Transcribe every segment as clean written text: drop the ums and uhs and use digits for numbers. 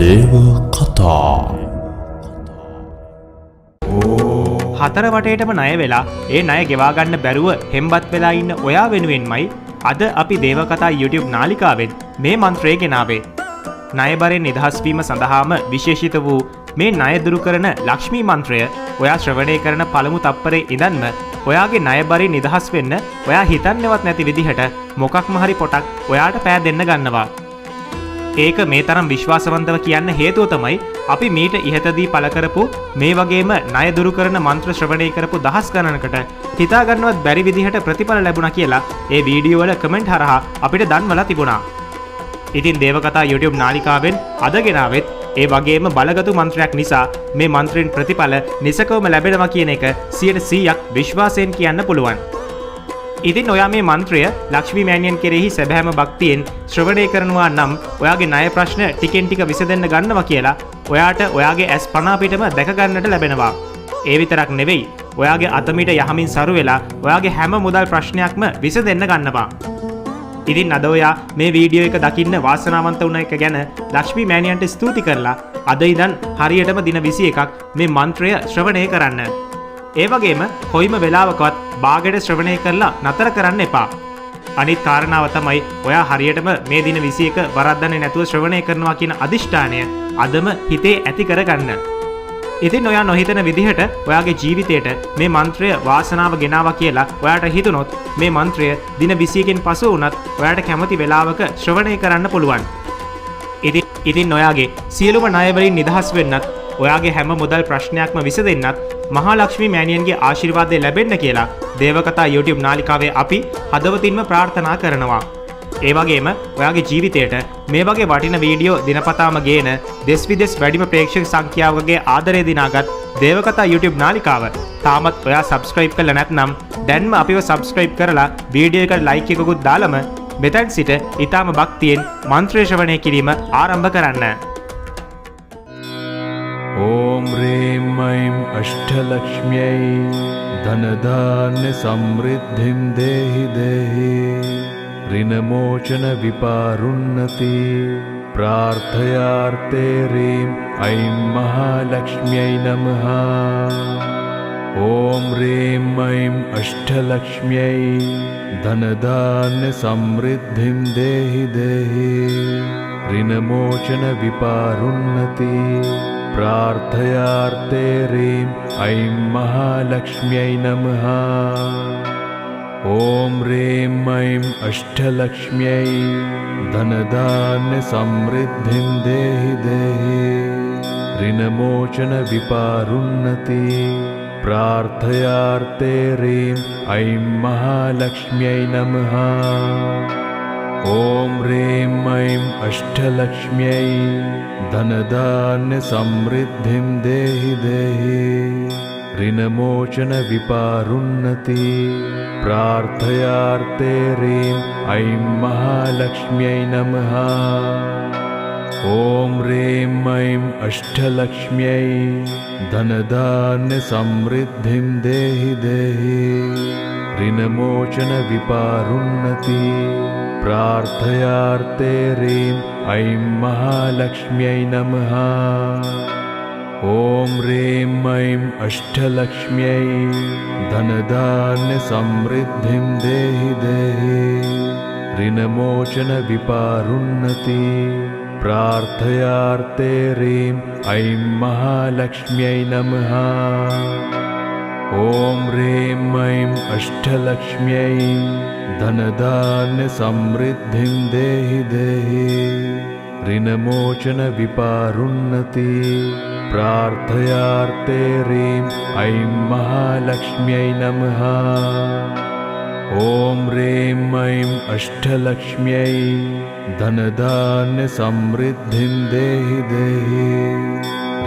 දේව කතා හතර වටේටම ණය වෙලා ඒ ණය ගෙවා ගන්න බැරුව හෙම්බත් වෙලා ඉන්න ඔයා වෙනුවෙන්මයි අද අපි දේව කතා YouTube නාලිකාවෙන් මේ මන්ත්‍රය ගෙනාවේ. ණය බරෙන් නිදහස් වීම සඳහාම විශේෂිත වූ මේ ණය දුරු කරන ලක්ෂ්මී මන්ත්‍රය ඔයා ශ්‍රවණය කරන පළමු තප්පරේ ඉඳන්ම ඔයාගේ ණය බරෙන් නිදහස් වෙන්න ඔයා හිතන්නේවත් නැති විදිහට මොකක්ම හරි පොටක් ඔයාට පෑ දෙන්න ගන්නවා. ඒක මේ තරම් විශ්වාසවන්තව කියන්න හේතුව තමයි අපි මීට ඉහතදී පළ කරපු මේ වගේම ණය දුරු කරන මන්ත්‍ර ශ්‍රවණය කරපු දහස් ගණනකට හිතා ගන්නවත් බැරි විදිහට ප්‍රතිඵල ලැබුණා කියලා ඒ වීඩියෝ වල කමෙන්ට් හරහා අපිට දන්වලා තිබුණා. ඉතින් දේවකතා YouTube නාලිකාවෙන් අද ගෙනාවෙත් ඒ වගේම බලගතු මන්ත්‍රයක් නිසා මේ මන්ත්‍රෙන් ප්‍රතිඵල නිසකවම ලැබෙනවා කියන එක 100% විශ්වාසයෙන් කියන්න පුළුවන්. ඉතින් ඔයා මේ මන්ත්‍රය ලක්ෂ්මී මෑණියන් කෙරෙහි සැබෑම භක්තියෙන් ශ්‍රවණය කරනවා නම් ඔයාගේ ණය ප්‍රශ්න ටිකෙන් ටික විසඳෙන්න ගන්නවා කියලා ඔයාට ඔයාගේ ඇස් පන අපිටම දැක ගන්නට ලැබෙනවා. ඒ විතරක් නෙවෙයි ඔයාගේ අතමිට යහමින් සරු වෙලා ඔයාගේ හැම මුදල් ප්‍රශ්නයක්ම විසඳෙන්න ගන්නවා. ඉතින් අද ඔයා මේ වීඩියෝ එක දකින්න වාසනාවන්ත වුණ එක ගැන ලක්ෂ්මී මෑණියන්ට ස්තුති කරලා අද ඉඳන් හරියටම දින 21ක් මේ මන්ත්‍රය ශ්‍රවණය කරන්න. ඒ වගේම කොයිම වෙලාවකවත් බාගෙට ශ්‍රවණය කරලා නතර කරන්න එපා. අනිත් කාරණාව තමයි ඔයා හරියටම මේ දින 21 වරද්දන්නේ නැතුව ශ්‍රවණය කරනවා කියන අදිෂ්ඨානය අදම හිතේ ඇති කරගන්න. ඉතින් ඔයා නොහිතන විදිහට ඔයාගේ ජීවිතයට මේ මන්ත්‍රය වාසනාව ගෙනාවා කියලා ඔයාට හිතුනොත් මේ මන්ත්‍රය දින 21කින් පසු වුණත් ඔයාට කැමති වෙලාවක ශ්‍රවණය කරන්න පුළුවන්. ඉතින් ඔයාගේ සියලුම ණය වලින් නිදහස් වෙන්නත් ඔයාගේ හැම මුදල් ප්‍රශ්නයක්ම විසඳෙන්නත් මහා ලක්ෂ්මී මෑණියන්ගේ ආශිර්වාදය ලැබෙන්න කියලා දේවකතා YouTube නාලිකාවේ අපි හදවතින්ම ප්‍රාර්ථනා කරනවා. ඒ වගේම ඔයාගේ ජීවිතයට මේ වගේ වටින වීඩියෝ දිනපතාම ගේන දෙස් විදෙස් වැඩිම ප්‍රේක්ෂක සංඛ්‍යාවකගේ ආදරය දිනාගත් දේවකතා YouTube නාලිකාව තාමත් ඔයා subscribe කරලා නැත්නම් දැන්ම අපිව subscribe කරලා වීඩියෝ එකට like එකකුත් දාලම මෙතෙන් සිට ඊටාම භක්තියෙන් මන්ත්‍රය ශ්‍රවණය කිරීම ආරම්භ කරන්න. ॐ ह्रीं ऐं अष्टलक्ष्म्यै धनधान्य समृद्धिं देहि देहि ऋणमोचन विपारुन्नति प्रार्थयार्थे ह्रीं ऐं महालक्ष्म्यै नमः. ॐ ह्रीं ऐं अष्टलक्ष्म्यै धनधान्य समृद्धिं देहि देहि ऋणमोचन विपारुन्नति प्रार्थयार्थे ह्रीं ऐं महालक्ष्म्यै नमः. ॐ ह्रीं ऐं अष्टलक्ष्म्यै धनधान्य समृद्धिं देहि देहि ऋणमोचन विपारुन्नति प्रार्थयार्थे ह्रीं ऐं महालक्ष्म्यै नमः. ॐ ह्रीं ऐं अष्टलक्ष्म्यै धनधान्य समृद्धिं देहि देहि ऋणमोचन विपारुन्नति प्रार्थयार्थे ह्रीं ऐं महालक्ष्म्यै नमः. ॐ ह्रीं ऐं अष्टलक्ष्म्यै धनधान्य समृद्धिं देहि देहि ऋणमोचन विपारुन्नति प्रार्थयार्थे ह्रीं ऐं महालक्ष्म्यै नमः. ॐ ह्रीं ऐं अष्टलक्ष्म्यै धनधान्य समृद्धिं देहि देहि ऋणमोचन विपारुन्नति प्रार्थयार्थे ह्रीं ऐं महालक्ष्म्यै नमः. ॐ ह्रीं ऐं अष्टलक्ष्म्यै धनधान्य समृद्धिं देहि देहि ऋणमोचन विपारुन्नति प्रार्थयार्थे ह्रीं ऐं महालक्ष्म्यै नमः. ॐ ह्रीं ऐं अष्टलक्ष्म्यै धनधान्य समृद्धिं देहि देहि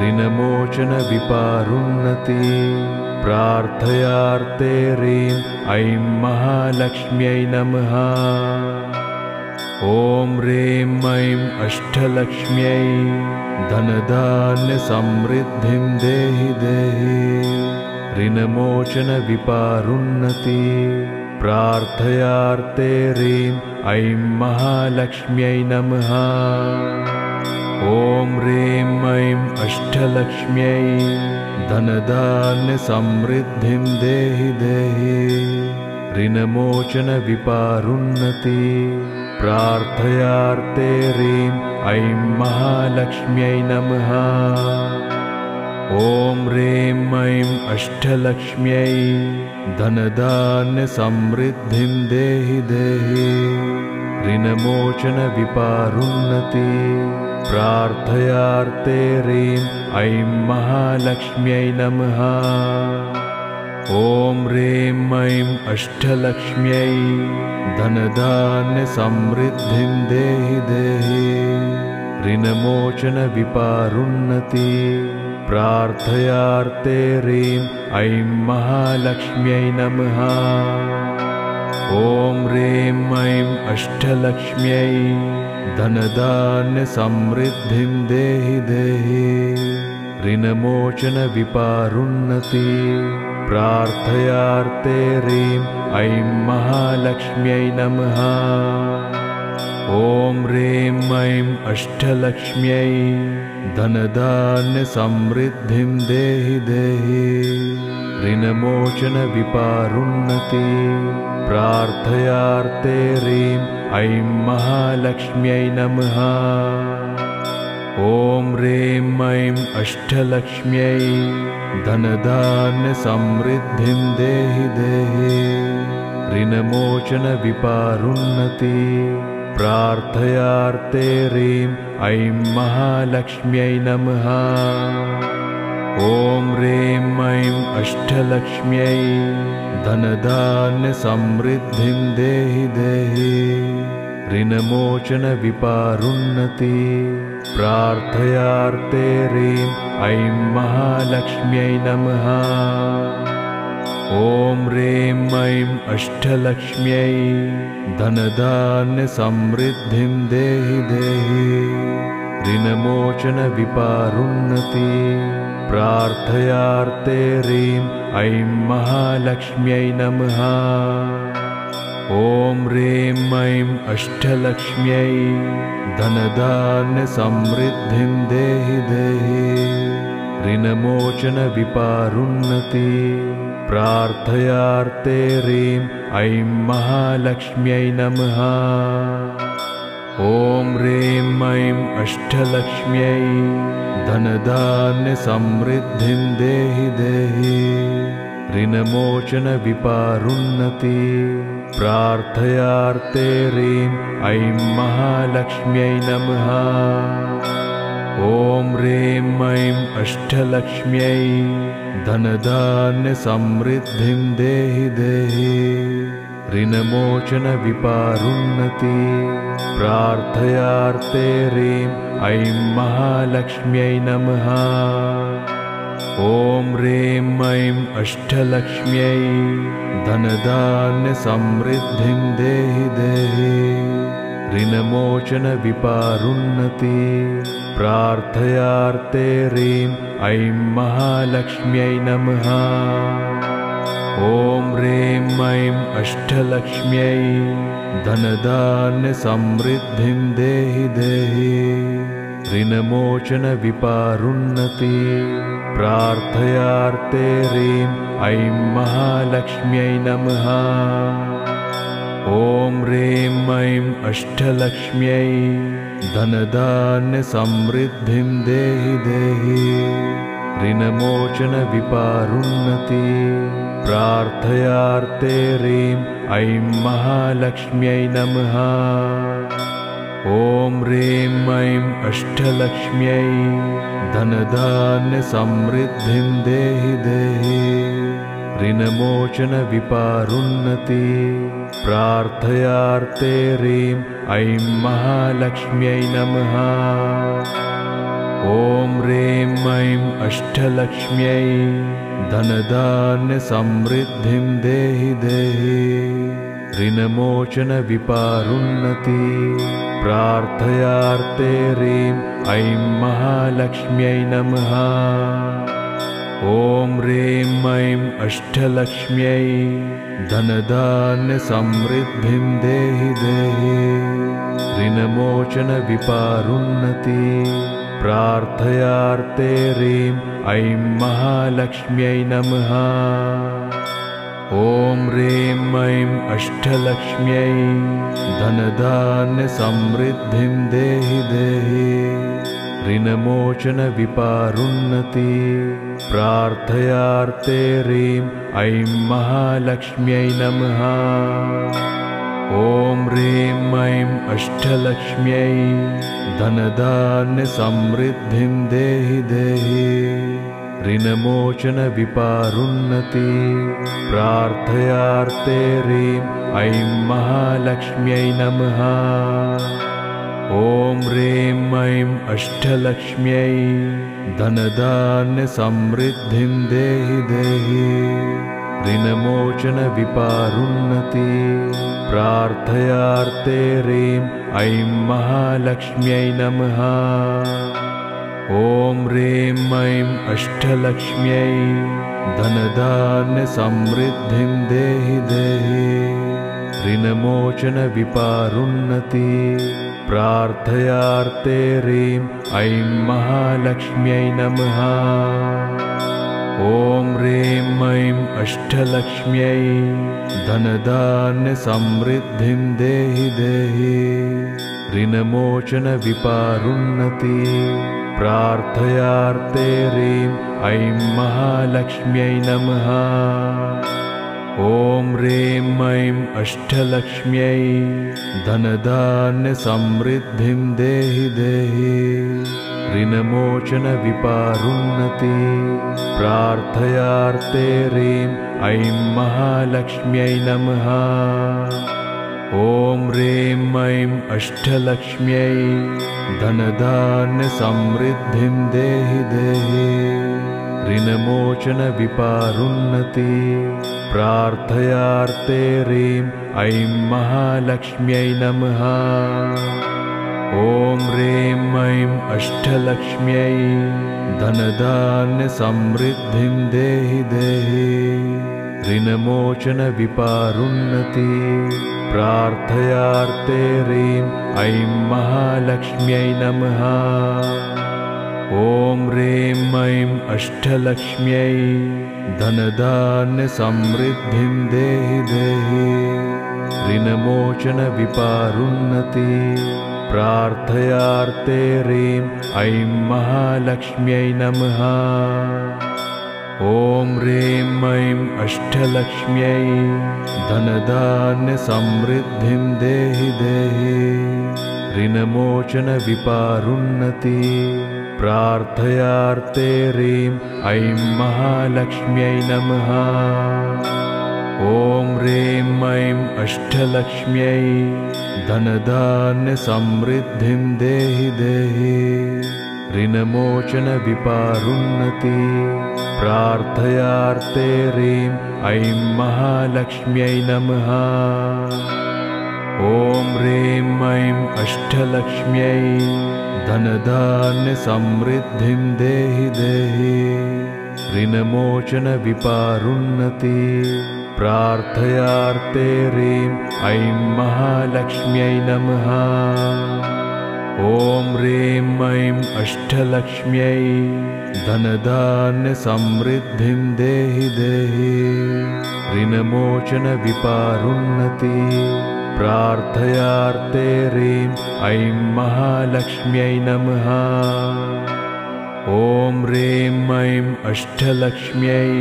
ऋणमोचन विपारुन्नति प्रार्थयार्थे ह्रीं ऐं महालक्ष्म्यै नमः. ॐ ह्रीं ऐं अष्टलक्ष्म्यै धनधान्य समृद्धिं देहि देहि ऋणमोचन विपारुन्नति प्रार्थयार्थे ह्रीं ऐं महालक्ष्म्यै नमः. ॐ ह्रीं ऐं अष्टलक्ष्म्यै धनधान्यसमृद्धिं देहि देहि ऋणमोचनविपारुन्नति प्रार्थयार्थे ह्रीं ऐं महालक्ष्म्यै नमः। ॐ ह्रीं ऐं अष्टलक्ष्म्यै धनधान्यसमृद्धिं देहि देहि ऋणमोचनविपारुन्नति प्रार्थयार्थे ह्रीं ऐं महालक्ष्म्यै नमः। ॐ ह्रीं ऐं अष्टलक्ष्म्यै धनधान्यसमृद्धिं देहि देहि ऋणमोचनविपारुन्नति प्रार्थयार्थे ह्रीं ऐं महालक्ष्म्यै नमः। ॐ ह्रीं ऐं अष्टलक्ष्म्यै धनधान्यसमृद्धिं देहि देहि ऋणमोचनविपारुन्नति प्रार्थयार्थे ह्रीं ऐं महालक्ष्म्यै नमः। ॐ ह्रीं ऐं अष्टलक्ष्म्यै धनधान्यसमृद्धिं देहि देहि ऋणमोचनविपारुन्नति प्रार्थयार्थे ह्रीं ऐं महालक्ष्म्यै नमः। ॐ ह्रीं ऐं अष्टलक्ष्म्यै धनधान्यसमृद्धिं देहि देहि ऋणमोचनविपारुन्नति प्रार्थयार्थे ह्रीं ऐं महालक्ष्म्यै नमः। ॐ ह्रीं ऐं अष्टलक्ष्म्यै धनधान्यसमृद्धिं देहि देहि ऋणमोचनविपारुन्नति प्रार्थयार्थे ह्रीं ऐं महालक्ष्म्यै नमः। ॐ ह्रीं ऐं अष्टलक्ष्म्यै धनधान्यसमृद्धिं देहि देहि ऋणमोचनविपारुन्नति प्रार्थयार्थे ह्रीं ऐं महालक्ष्म्यै नमः। ॐ ह्रीं ऐं अष्टलक्ष्म्यै धनधान्यसमृद्धिं देहि देहि ऋणमोचनविपारुन्नति प्रार्थयार्थे ह्रीं ऐं महालक्ष्म्यै नमः। ॐ ह्रीं ऐं अष्टलक्ष्म्यै धनधान्यसमृद्धिं देहि देहि ऋणमोचनविपारुन्नति प्रार्थयार्थे ह्रीं ऐं महालक्ष्म्यै नमः। ॐ ह्रीं ऐं अष्टलक्ष्म्यै धनधान्यसमृद्धिं देहि देहि ऋणमोचनविपारुन्नति प्रार्थयार्थे ह्रीं ऐं महालक्ष्म्यै नमः। ॐ ह्रीं ऐं अष्टलक्ष्म्यै धनधान्यसमृद्धिं देहि देहि ऋणमोचनविपारुन्नति प्रार्थयार्थे ह्रीं ऐं महालक्ष्म्यै नमः। ॐ ह्रीं ऐं अष्टलक्ष्म्यै धनधान्यसमृद्धिं देहि देहि ऋणमोचनविपारुन्नति प्रार्थयार्थे ह्रीं ऐं महालक्ष्म्यै नमः। ॐ ह्रीं ऐं अष्टलक्ष्म्यै धनधान्यसमृद्धिं देहि देहि ऋणमोचनविपारुन्नति प्रार्थयार्थे ह्रीं ऐं महालक्ष्म्यै नमः। ॐ ह्रीं ऐं अष्टलक्ष्म्यै धनधान्यसमृद्धिं देहि देहि ऋणमोचनविपारुन्नति प्रार्थयार्थे ह्रीं ऐं महालक्ष्म्यै नमः। ॐ ह्रीं ऐं अष्टलक्ष्म्यै धनधान्यसमृद्धिं देहि देहि ऋणमोचनविपारुन्नति प्रार्थयार्थे ह्रीं ऐं महालक्ष्म्यै नमः। ॐ ह्रीं ऐं अष्टलक्ष्म्यै धनधान्य समृद्धिं देहि देहि ऋणमोचन विपारुन्नति प्रार्थयार्ते ह्रीं ऐं महालक्ष्म्यै नमः। ॐ ह्रीं ऐं अष्टलक्ष्म्यै धनधान्य समृद्धिं देहि देहि ऋणमोचन विपारुन्नति प्रार्थयार्ते ह्रीं ऐं महालक्ष्म्यै नमः। ॐ ह्रीं ऐं अष्टलक्ष्म्यै धनधान्य समृद्धिं देहि देहि ऋणमोचन विपारुन्नति प्रार्थयार्ते ह्रीं ऐं महालक्ष्म्यै नमः। ॐ ह्रीं ऐं अष्टलक्ष्म्यै धनधान्य समृद्धिं देहि देहि ऋणमोचन विपारुन्नति प्रार्थयार्ते ह्रीं ऐं महालक्ष्म्यै नमः। ॐ ह्रीं ऐं अष्टलक्ष्म्यै धनधान्य समृद्धिं देहि देहि ऋणमोचन विपारुन्नति प्रार्थयार्ते ह्रीं ऐं महालक्ष्म्यै नमः। ॐ ह्रीं ऐं अष्टलक्ष्म्यै धनधान्य समृद्धिं देहि देहि ऋणमोचन विपारुन्नति प्रार्थयार्ते ह्रीं ऐं महालक्ष्म्यै नमः। ॐ ह्रीं ऐं अष्टलक्ष्म्यै धनधान्य समृद्धिं देहि देहि ऋणमोचन विपारुन्नति प्रार्थयार्ते ह्रीं ऐं महालक्ष्म्यै नमः। ॐ ह्रीं ऐं अष्टलक्ष्म्यै धनधान्य समृद्धिं देहि देहि ऋणमोचन विपारुन्नति प्रार्थयार्ते ह्रीं ऐं महालक्ष्म्यै नमः। ॐ ह्रीं ऐं अष्टलक्ष्म्यै धनधान्य समृद्धिं देहि देहि ऋणमोचन विपारुन्नति प्रार्थयार्ते ह्रीं ऐं महालक्ष्म्यै नमः। ॐ ह्रीं ऐं अष्टलक्ष्म्यै धनधान्य समृद्धिं देहि देहि ऋणमोचन विपारुन्नति प्रार्थयार्ते ह्रीं ऐं महालक्ष्म्यै नमः। ॐ ह्रीं ऐं अष्टलक्ष्म्यै धनधान्य समृद्धिं देहि देहि ऋणमोचन विपारुन्नति प्रार्थयार्ते ह्रीं ऐं महालक्ष्म्यै नमः। ॐ ह्रीं ऐं अष्टलक्ष्म्यै धनधान्य समृद्धिं देहि देहि ऋणमोचन विपारुन्नति प्रार्थयार्ते ह्रीं ऐं महालक्ष्म्यै नमः। ॐ ह्रीं ऐं अष्टलक्ष्म्यै धनधान्य समृद्धिं देहि देहि ऋणमोचन विपारुन्नति प्रार्थयार्ते ह्रीं ऐं महालक्ष्म्यै नमः। ॐ ह्रीं ऐं अष्टलक्ष्म्यै धनधान्य समृद्धिं देहि देहि ऋणमोचन विपारुन्नति प्रार्थयार्ते ह्रीं ऐं महालक्ष्म्यै नमः। ॐ ह्रीं ऐं अष्टलक्ष्म्यै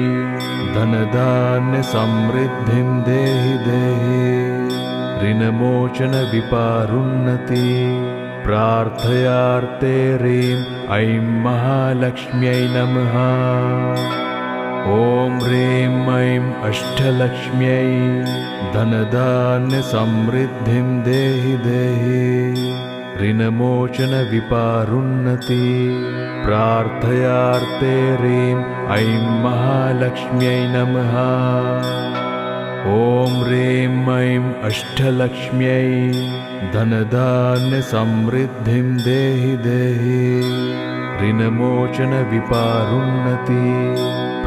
धनधान्य समृद्धिं देहि देहि ऋणमोचन विपारुन्नति प्रार्थयार्ते ह्रीं ऐं महालक्ष्म्यै नमः। ॐ ह्रीं ऐं अष्टलक्ष्म्यै धनधान्य समृद्धिं देहि देहि ऋणमोचन विपारुन्नति प्रार्थयार्ते ह्रीं ऐं महालक्ष्म्यै नमः। ॐ ह्रीं ऐं अष्टलक्ष्म्यै धनधान्य समृद्धिं देहि देहि ऋणमोचन विपारुन्नति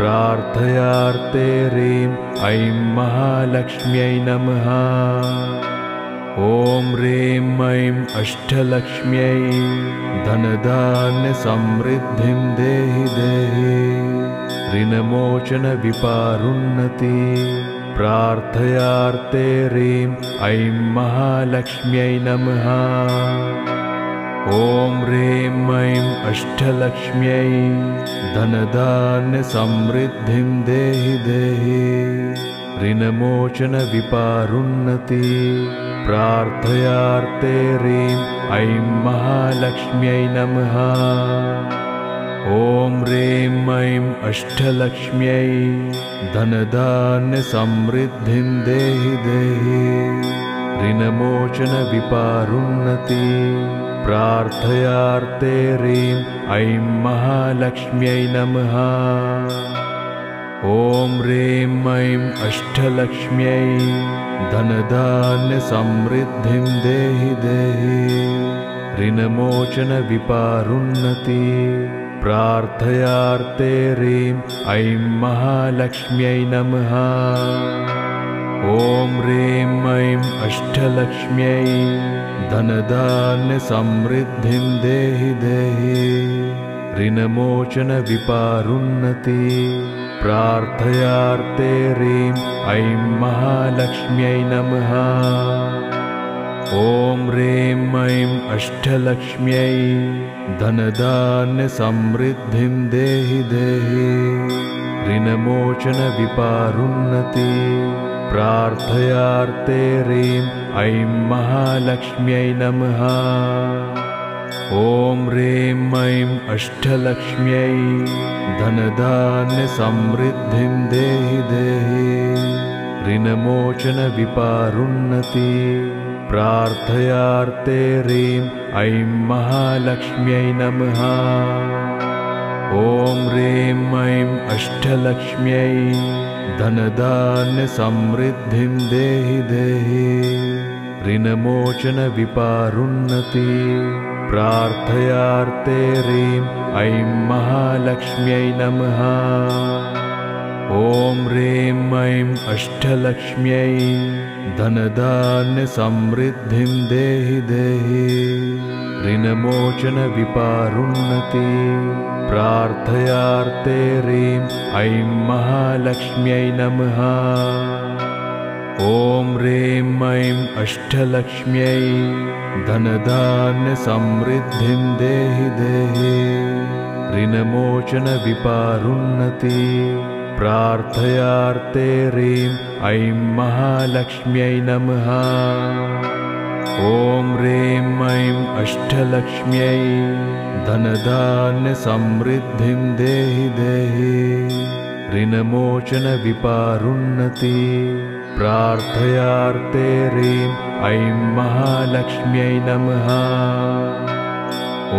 प्रार्थयार्थे ह्रीं ऐं महालक्ष्म्यै नमः। ॐ ह्रीं ऐं अष्टलक्ष्म्यै धनधान्यसमृद्धिं देहि देहि ऋणमोचनविपारुन्नति। प्रार्थयार्थे ह्रीं ऐं महालक्ष्म्यै नमः। ॐ ह्रीं ऐं अष्टलक्ष्म्यै धनधान्यसमृद्धिं देहि देहि ऋणमोचनविपारुन्नति। प्रार्थयार्थे ह्रीं ऐं महालक्ष्म्यै नमः। ॐ ह्रीं ऐं अष्टलक्ष्म्यै धनधान्यसमृद्धिं देहि देहि ऋणमोचनविपारुन्नति। प्रार्थयार्थे ह्रीं ऐं महालक्ष्म्यै नमः। ॐ ह्रीं ऐं अष्टलक्ष्म्यै धनधान्यसमृद्धिं देहि देहि ऋणमोचनविपारुन्नति। प्रार्थयार्थे ह्रीं ऐं महालक्ष्म्यै नमः। ॐ ह्रीं ऐं अष्टलक्ष्म्यै धनधान्यसमृद्धिं देहि देहि ऋणमोचनविपारुन्नति। प्रार्थयार्थे ह्रीं ऐं महालक्ष्म्यै नमः। ॐ ह्रीं ऐं अष्टलक्ष्म्यै धनधान्यसमृद्धिं देहि देहि ऋणमोचनविपारुन्नति। प्रार्थयार्थे ह्रीं ऐं महालक्ष्म्यै नमः। ॐ ह्रीं ऐं अष्टलक्ष्म्यै धनधान्यसमृद्धिं देहि देहि ऋणमोचनविपारुन्नति। प्रार्थयार्थे ह्रीं ऐं महालक्ष्म्यै नमः। ॐ ह्रीं ऐं अष्टलक्ष्म्यै धनधान्यसमृद्धिं देहि देहि ऋणमोचनविपारुन्नति। प्रार्थयार्थे ह्रीं ऐं महालक्ष्म्यै नमः। ॐ ह्रीं ऐं अष्टलक्ष्म्यै धनधान्यसमृद्धिं देहि देहि ऋणमोचनविपारुन्नति। प्रार्थयार्थे ह्रीं ऐं महालक्ष्म्यै नमः। ॐ ह्रीं ऐं अष्टलक्ष्म्यै धनधान्यसमृद्धिं देहि देहि ऋणमोचनविपारुन्नति। प्रार्थयार्थे ह्रीं ऐं महालक्ष्म्यै नमः। ॐ ह्रीं ऐं अष्टलक्ष्म्यै धनधान्यसमृद्धिं देहि देहि ऋणमोचनविपारुन्नति। प्रार्थयार्थे ह्रीं ऐं महालक्ष्म्यै नमः।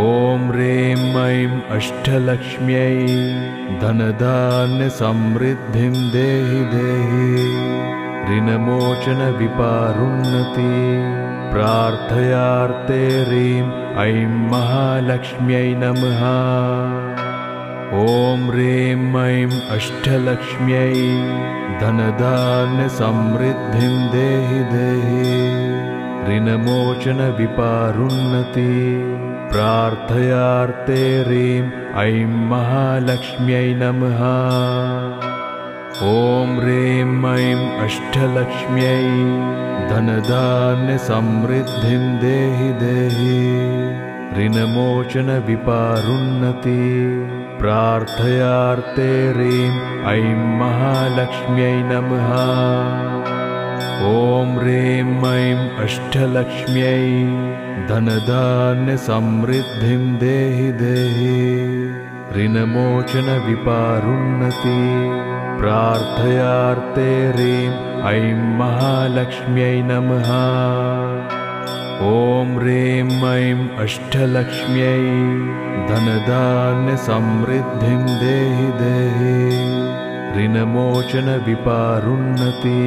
ॐ ह्रीं ऐं अष्टलक्ष्म्यै धनधान्यसमृद्धिं देहि देहि ऋणमोचनविपारुन्नति। प्रार्थयार्थे ह्रीं ऐं महालक्ष्म्यै नमः। ॐ ह्रीं ऐं अष्टलक्ष्म्यै धनधान्यसमृद्धिं देहि देहि ऋणमोचनविपारुन्नति। प्रार्थयार्थे ह्रीं ऐं महालक्ष्म्यै नमः। ॐ ह्रीं ऐं अष्टलक्ष्म्यै धनधान्यसमृद्धिं देहि देहि ऋणमोचनविपारुन्नति। प्रार्थयार्थे ह्रीं ऐं महालक्ष्म्यै नमः। ॐ ह्रीं ऐं अष्टलक्ष्म्यै धनधान्यसमृद्धिं देहि देहि ऋणमोचनविपारुन्नति। प्रार्थयार्थे ह्रीं ऐं महालक्ष्म्यै नमः। ॐ ह्रीं ऐं अष्टलक्ष्म्यै धनधान्यसमृद्धिं देहि देहि ऋणमोचनविपारुन्नति।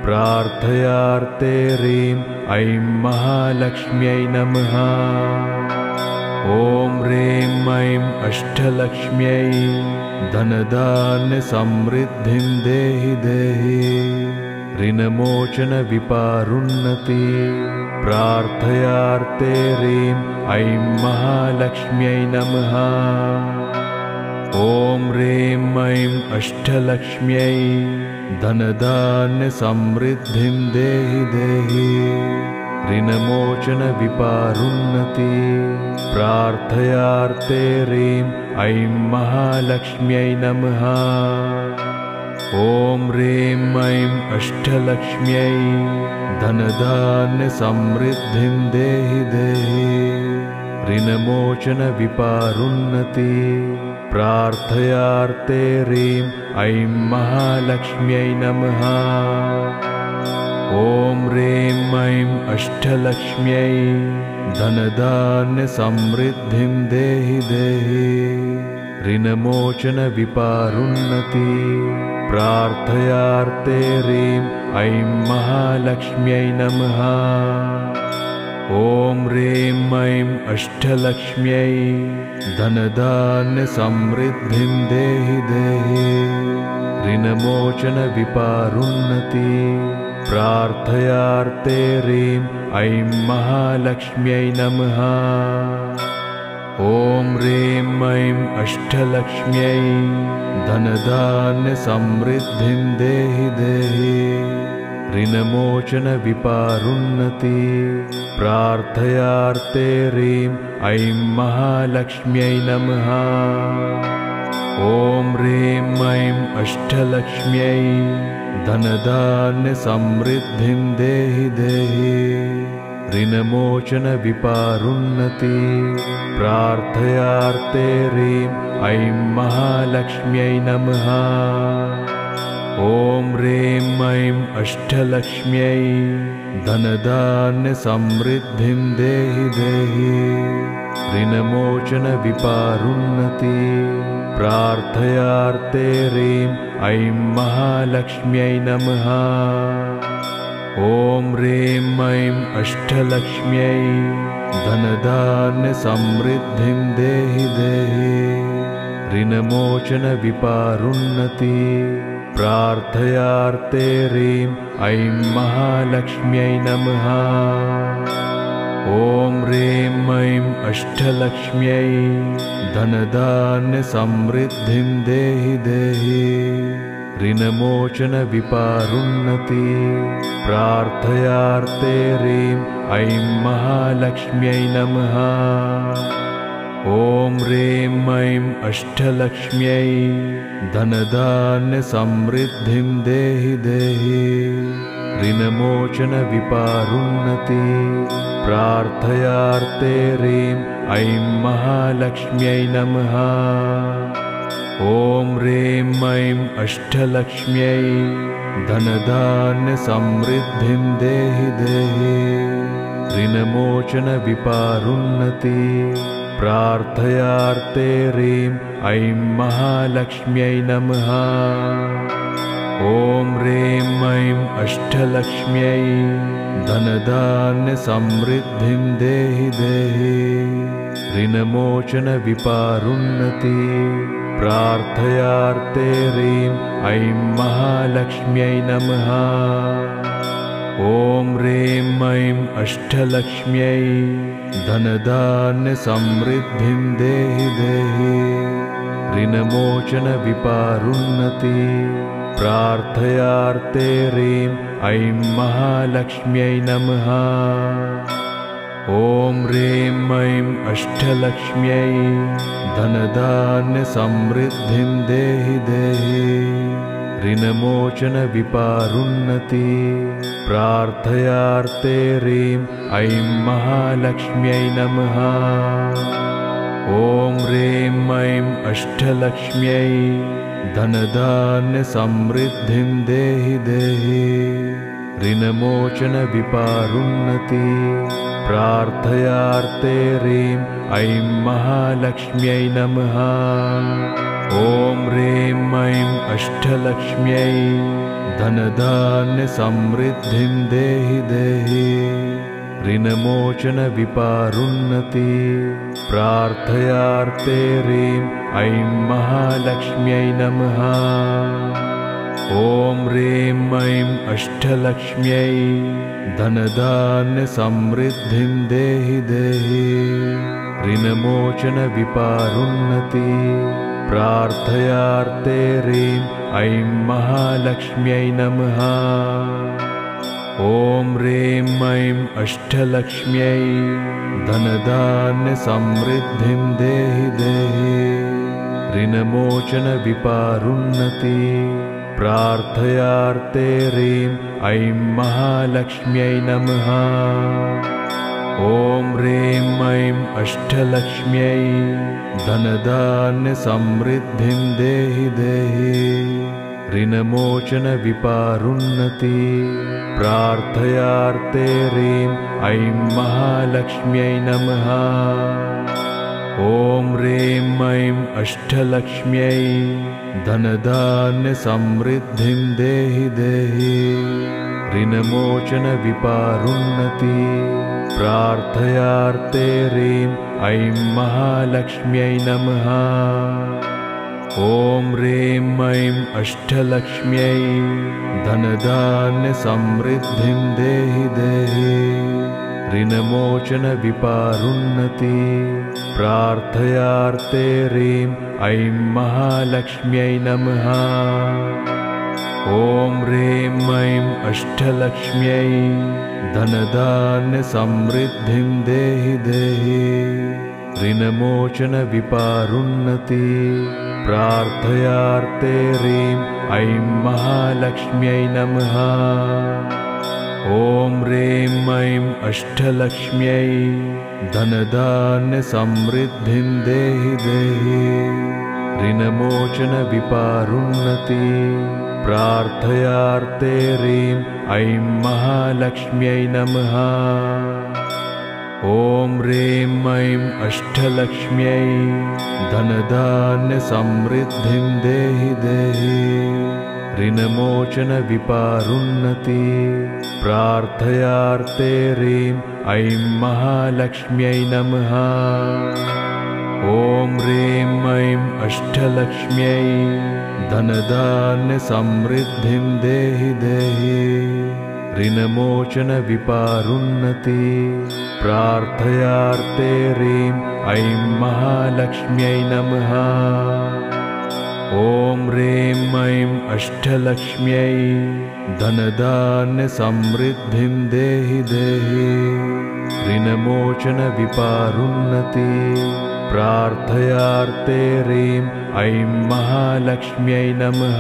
प्रार्थयार्थे ह्रीं ऐं महालक्ष्म्यै नमः। ॐ ह्रीं ऐं अष्टलक्ष्म्यै धनधान्यसमृद्धिं देहि देहि ऋणमोचनविपारुन्नति प्रार्थयार्ते ह्रीं ऐं महालक्ष्म्यै नमः। ॐ ह्रीं ऐं अष्टलक्ष्म्यै धनधान्यसमृद्धिं देहि देहि ऋणमोचनविपारुन्नति प्रार्थयार्ते ह्रीं ऐं महालक्ष्म्यै नमः। ॐ ह्रीं ऐं अष्टलक्ष्म्यै धनधान्यसमृद्धिं देहि देहि ऋणमोचनविपारुन्नति प्रार्थयार्ते ह्रीं ऐं महालक्ष्म्यै नमः। ॐ ह्रीं ऐं अष्टलक्ष्म्यै धनधान्यसमृद्धिं देहि देहि ऋणमोचनविपारुन्नति प्रार्थयार्ते ह्रीं ऐं महालक्ष्म्यै नमः। ॐ ह्रीं ऐं अष्टलक्ष्म्यै धनधान्यसमृद्धिं देहि देहि ऋणमोचनविपारुन्नति प्रार्थयार्ते ह्रीं ऐं महालक्ष्म्यै नमः। ॐ ह्रीं ऐं अष्टलक्ष्म्यै धनधान्यसमृद्धिं देहि देहि ऋणमोचनविपारुन्नति प्रार्थयार्ते ह्रीं ऐं महालक्ष्म्यै नमः। ॐ ह्रीं ऐं अष्टलक्ष्म्यै धनधान्यसमृद्धिं देहि देहि ऋणमोचनविपारुन्नति प्रार्थयार्ते ह्रीं ऐं महालक्ष्म्यै नमः। ॐ ह्रीं ऐं अष्टलक्ष्म्यै धनधान्यसमृद्धिं देहि देहि ऋणमोचनविपारुन्नति प्रार्थयार्ते ह्रीं ऐं महालक्ष्म्यै नमः। ॐ ह्रीं ऐं अष्टलक्ष्म्यै धनधान्यसमृद्धिं देहि देहि ऋणमोचनविपारुन्नति प्रार्थयार्ते ह्रीं ऐं महालक्ष्म्यै नमः। ॐ ह्रीं ऐं अष्टलक्ष्म्यै धनधान्यसमृद्धिं देहि देहि ऋणमोचनविपारुन्नति प्रार्थयार्ते ह्रीं ऐं महालक्ष्म्यै नमः। ॐ ह्रीं ऐं अष्टलक्ष्म्यै धनधान्यसमृद्धिं देहि देहि ऋणमोचनविपारुन्नति प्रार्थयार्ते ह्रीं ऐं महालक्ष्म्यै नमः। ॐ ह्रीं ऐं अष्टलक्ष्म्यै धनधान्यसमृद्धिं देहि देहि ऋणमोचनविपारुन्नति प्रार्थयार्ते ह्रीं ऐं महालक्ष्म्यै नमः। ॐ ह्रीं ऐं अष्टलक्ष्म्यै धनधान्यसमृद्धिं देहि देहि ऋणमोचनविपारुन्नति प्रार्थयार्ते ह्रीं ऐं महालक्ष्म्यै नमः। ॐ ह्रीं ऐं अष्टलक्ष्म्यै धनधान्यसमृद्धिं देहि देहि ऋणमोचनविपारुन्नति प्रार्थयार्ते ह्रीं ऐं महालक्ष्म्यै नमः। ॐ ह्रीं ऐं अष्टलक्ष्म्यै धनधान्यसमृद्धिं देहि देहि ऋणमोचनविपारुन्नति प्रार्थयार्ते ह्रीं ऐं महालक्ष्म्यै नमः। ॐ ह्रीं ऐं अष्टलक्ष्म्यै धनधान्यसमृद्धिं देहि देहि ऋणमोचनविपारुन्नति प्रार्थयार्ते ह्रीं ऐं महालक्ष्म्यै नमः। ॐ ह्रीं ऐं अष्टलक्ष्म्यै धनधान्यसमृद्धिं देहि देहि ऋणमोचनविपारुन्नति प्रार्थयार्थे ह्रीं ऐं महालक्ष्म्यै नमः। ॐ ह्रीं ऐं अष्टलक्ष्म्यै धनधान्यसमृद्धिं देहि देहि ऋणमोचनविपारोन्नति। प्रार्थयार्थे ह्रीं ऐं महालक्ष्म्यै नमः। ॐ ह्रीं ऐं अष्टलक्ष्म्यै धनधान्यसमृद्धिं देहि देहि ऋणमोचनविपारोन्नति। प्रार्थयार्थे ह्रीं ऐं महालक्ष्म्यै नमः। ॐ ह्रीं ऐं अष्टलक्ष्म्यै धनधान्यसमृद्धिं देहि देहि ऋणमोचनविपारोन्नति। प्रार्थयार्थे ह्रीं ऐं महालक्ष्म्यै नमः। ॐ ह्रीं ऐं अष्टलक्ष्म्यै धनधान्यसमृद्धिं देहि देहि ऋणमोचनविपारोन्नति। प्रार्थयार्थे ह्रीं ऐं महालक्ष्म्यै नमः। ॐ ह्रीं ऐं अष्टलक्ष्म्यै धनधान्यसमृद्धिं देहि देहि ऋणमोचनविपारोन्नति। प्रार्थयार्थे ह्रीं ऐं महालक्ष्म्यै नमः। ॐ ह्रीं ऐं अष्टलक्ष्म्यै धनधान्यसमृद्धिं देहि देहि ऋणमोचनविपारोन्नति। प्रार्थयार्थे ह्रीं ऐं महालक्ष्म्यै नमः। ॐ ह्रीं ऐं अष्टलक्ष्म्यै धनधान्यसमृद्धिं देहि देहि ऋणमोचनविपारोन्नति। प्रार्थयार्थे ह्रीं ऐं महालक्ष्म्यै नमः। ॐ ह्रीं ऐं अष्टलक्ष्म्यै धनधान्यसमृद्धिं देहि देहि ऋणमोचनविपारोन्नति। प्रार्थयार्थे ह्रीं ऐं महालक्ष्म्यै नमः। ॐ ह्रीं ऐं अष्टलक्ष्म्यै धनधान्यसमृद्धिं देहि देहि ऋणमोचनविपारोन्नति। प्रार्थयार्थे ह्रीं ऐं महालक्ष्म्यै नमः। ॐ ह्रीं ऐं अष्टलक्ष्म्यै धनधान्यसमृद्धिं देहि देहि ऋणमोचनविपारोन्नति। प्रार्थयार्थे ह्रीं ऐं महालक्ष्म्यै नमः।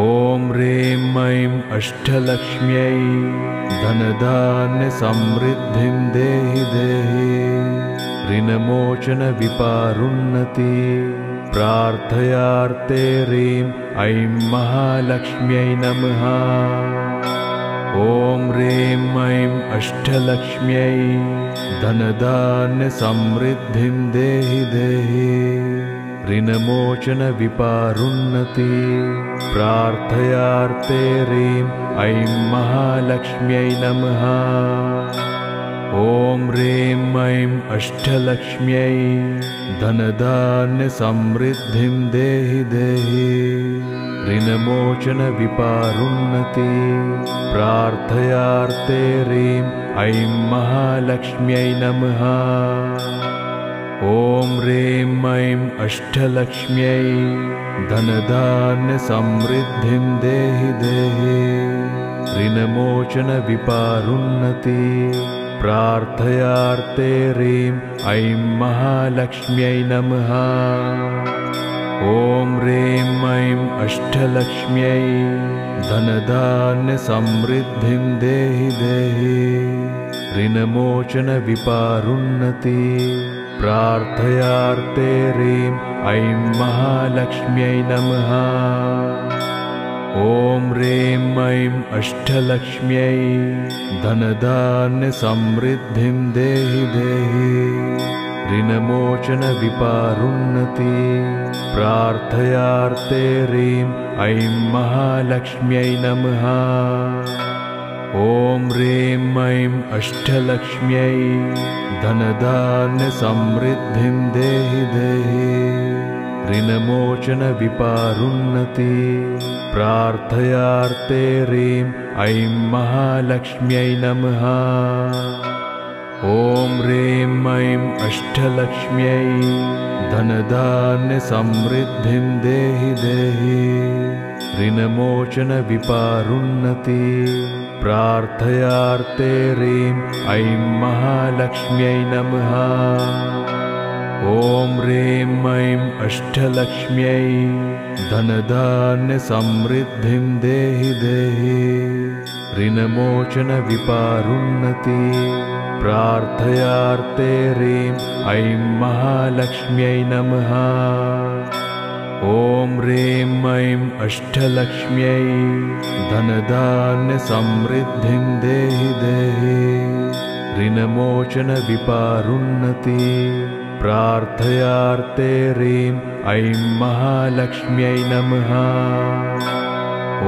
ॐ ह्रीं ऐं अष्टलक्ष्म्यै धनधान्यसमृद्धिं देहि देहि ऋणमोचनविपारोन्नति। प्रार्थयार्थे ह्रीं ऐं महालक्ष्म्यै नमः। ॐ ह्रीं ऐं अष्टलक्ष्म्यै धनधान्यसमृद्धिं देहि देहि ऋणमोचनविपारोन्नति। प्रार्थयार्थे ह्रीं ऐं महालक्ष्म्यै नमः। ॐ ह्रीं ऐं अष्टलक्ष्म्यै धनधान्यसमृद्धिं देहि देहि ऋणमोचनविपारोन्नति। प्रार्थयार्थे ह्रीं ऐं महालक्ष्म्यै नमः। ॐ ह्रीं ऐं अष्टलक्ष्म्यै धनधान्यसमृद्धिं देहि देहि ऋणमोचनविपारोन्नति। प्रार्थयार्थे ह्रीं ऐं महालक्ष्म्यै नमः। ॐ ह्रीं ऐं अष्टलक्ष्म्यै धनधान्यसमृद्धिं देहि देहि ऋणमोचनविपारोन्नति। प्रार्थयार्थे ह्रीं ऐं महालक्ष्म्यै नमः। ॐ ह्रीं ऐं अष्टलक्ष्म्यै धनधान्यसमृद्धिं देहि देहि ऋणमोचनविपारोन्नति। प्रार्थयार्थे ह्रीं ऐं महालक्ष्म्यै नमः। ॐ ह्रीं ऐं अष्टलक्ष्म्यै धनधान्यसमृद्धिं देहि देहि ऋणमोचनविपारुन्नति प्रार्थयार्थे ह्रीं ऐं महालक्ष्म्यै नमः। ॐ ह्रीं ऐं अष्टलक्ष्म्यै धनधान्यसमृद्धिं देहि देहि ऋणमोचनविपारुन्नति प्रार्थयार्थे ह्रीं ऐं महालक्ष्म्यै नमः। ॐ ह्रीं ऐं अष्टलक्ष्म्यै धनधान्यसमृद्धिं देहि देहि ऋणमोचनविपारुन्नति प्रार्थयार्थे ह्रीं ऐं महालक्ष्म्यै नमः। ॐ ह्रीं ऐं अष्टलक्ष्म्यै धनधान्यसमृद्धिं देहि देहि ऋणमोचनविपारुन्नति प्रार्थयार्थे ह्रीं ऐं महालक्ष्म्यै नमः।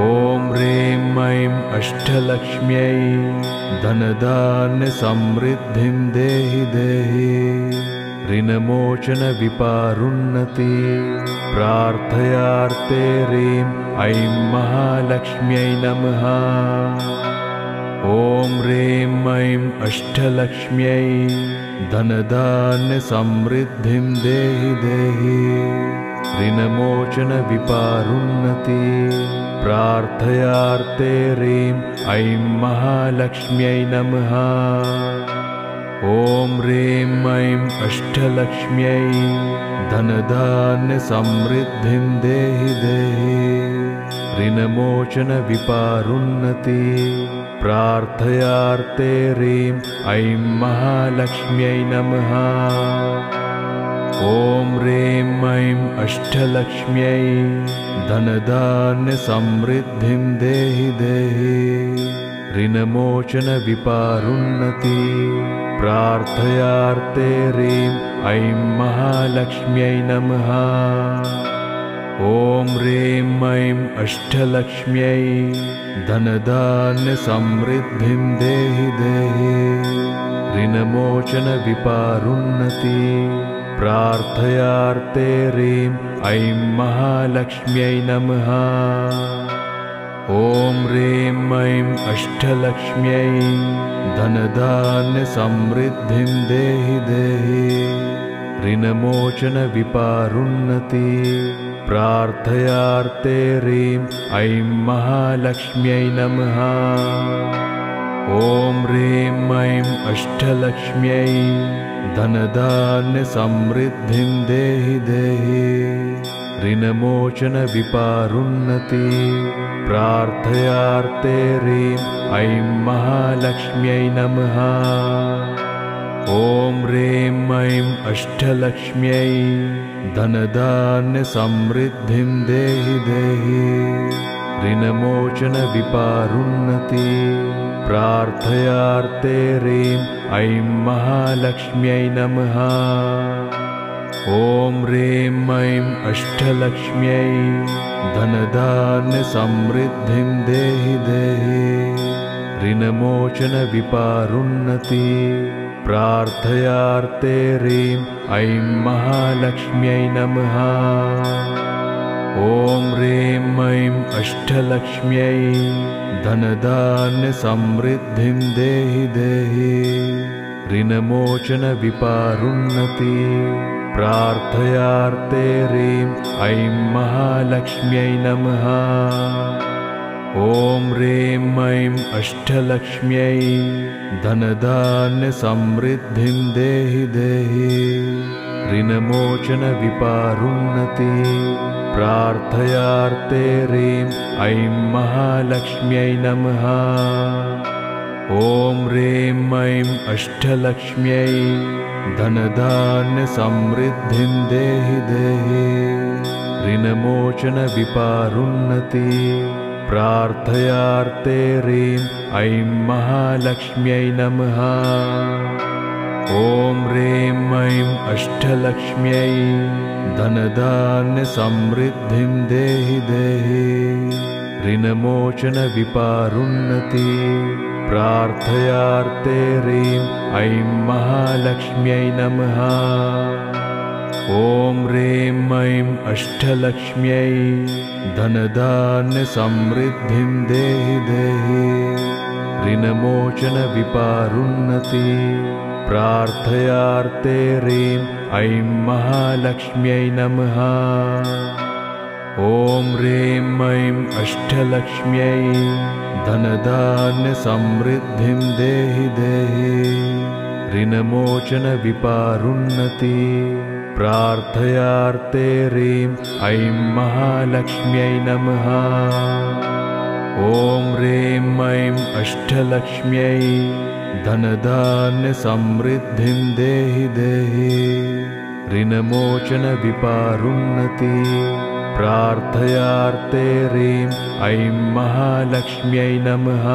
ॐ ह्रीं ऐं अष्टलक्ष्म्यै धनधान्यसमृद्धिं देहि देहि ऋणमोचनविपारुन्नति प्रार्थयार्थे ह्रीं ऐं महालक्ष्म्यै नमः। ॐ ह्रीं ऐं अष्टलक्ष्म्यै धनधान्यसमृद्धिं देहि देहि ऋणमोचनविपारुन्नति प्रार्थयार्थे ह्रीं ऐं महालक्ष्म्यै नमः। ॐ ह्रीं ऐं अष्टलक्ष्म्यै धनधान्यसमृद्धिं देहि देहि ऋणमोचनविपारुन्नति प्रार्थयार्थे ह्रीं ऐं महालक्ष्म्यै नमः। ॐ ह्रीं ऐं अष्टलक्ष्म्यै धनधान्यसमृद्धिं देहि देहि ऋणमोचनविपारुन्नति प्रार्थयार्थे ह्रीं ऐं महालक्ष्म्यै नमः। ॐ ह्रीं ऐं अष्टलक्ष्म्यै धनधान्यसमृद्धिं देहि देहि ऋणमोचनविपारुन्नति प्रार्थयार्थे ह्रीं ऐं महालक्ष्म्यै नमः। ॐ ह्रीं ऐं अष्टलक्ष्म्यै धनधान्यसमृद्धिं देहि देहि ऋणमोचनविपारुन्नति प्रार्थयार्थे ह्रीं ऐं महालक्ष्म्यै नमः। ॐ ह्रीं ऐं अष्टलक्ष्म्यै धनधान्यसमृद्धिं देहि देहि ऋणमोचनविपारुन्नति प्रार्थयार्थे ह्रीं ऐं महालक्ष्म्यै नमः। ॐ ह्रीं ऐं अष्टलक्ष्म्यै धनधान्यसमृद्धिं देहि देहि ऋणमोचनविपारुन्नति प्रार्थयार्थे ह्रीं ऐं महालक्ष्म्यै नमः। ॐ ह्रीं ऐं अष्टलक्ष्म्यै धनधान्यसमृद्धिं देहि देहि ऋणमोचनविपारुन्नति प्रार्थयार्थे ह्रीं ऐं महालक्ष्म्यै नमः। ॐ ह्रीं ऐं अष्टलक्ष्म्यै धनधान्यसमृद्धिं देहि देहि ऋणमोचनविपारुन्नति प्रार्थयार्थे ह्रीं ऐं महालक्ष्म्यै नमः। ॐ ह्रीं ऐं अष्टलक्ष्म्यै धनधान्यसमृद्धिं देहि देहि ऋणमोचनविपारुन्नति प्रार्थयार्थे ह्रीं ऐं महालक्ष्म्यै नमः। ॐ ह्रीं ऐं अष्टलक्ष्म्यै धनधान्यसमृद्धिं देहि देहि ऋणमोचनविपारुन्नति प्रार्थयार्थे ह्रीं ऐं महालक्ष्म्यै नमः। ॐ ह्रीं ऐं अष्टलक्ष्म्यै धनधान्यसमृद्धिं देहि देहि ऋणमोचनविपारुन्नति प्रार्थयार्थे ह्रीं ऐं महालक्ष्म्यै नमः। ॐ ह्रीं ऐं अष्टलक्ष्म्यै धनधान्यसमृद्धिं देहि देहि ऋणमोचनविपारुन्नति। प्रार्थयार्थे ह्रीं ऐं महालक्ष्म्यै नमः। ॐ ह्रीं ऐं अष्टलक्ष्म्यै धनधान्यसमृद्धिं देहि देहि ऋणमोचनविपारुन्नति। प्रार्थयार्थे ह्रीं ऐं महालक्ष्म्यै नमः। ॐ ह्रीं ऐं अष्टलक्ष्म्यै धनधान्यसमृद्धिं देहि देहि ऋणमोचनविपारुन्नति। प्रार्थयार्थे ह्रीं ऐं महालक्ष्म्यै नमः।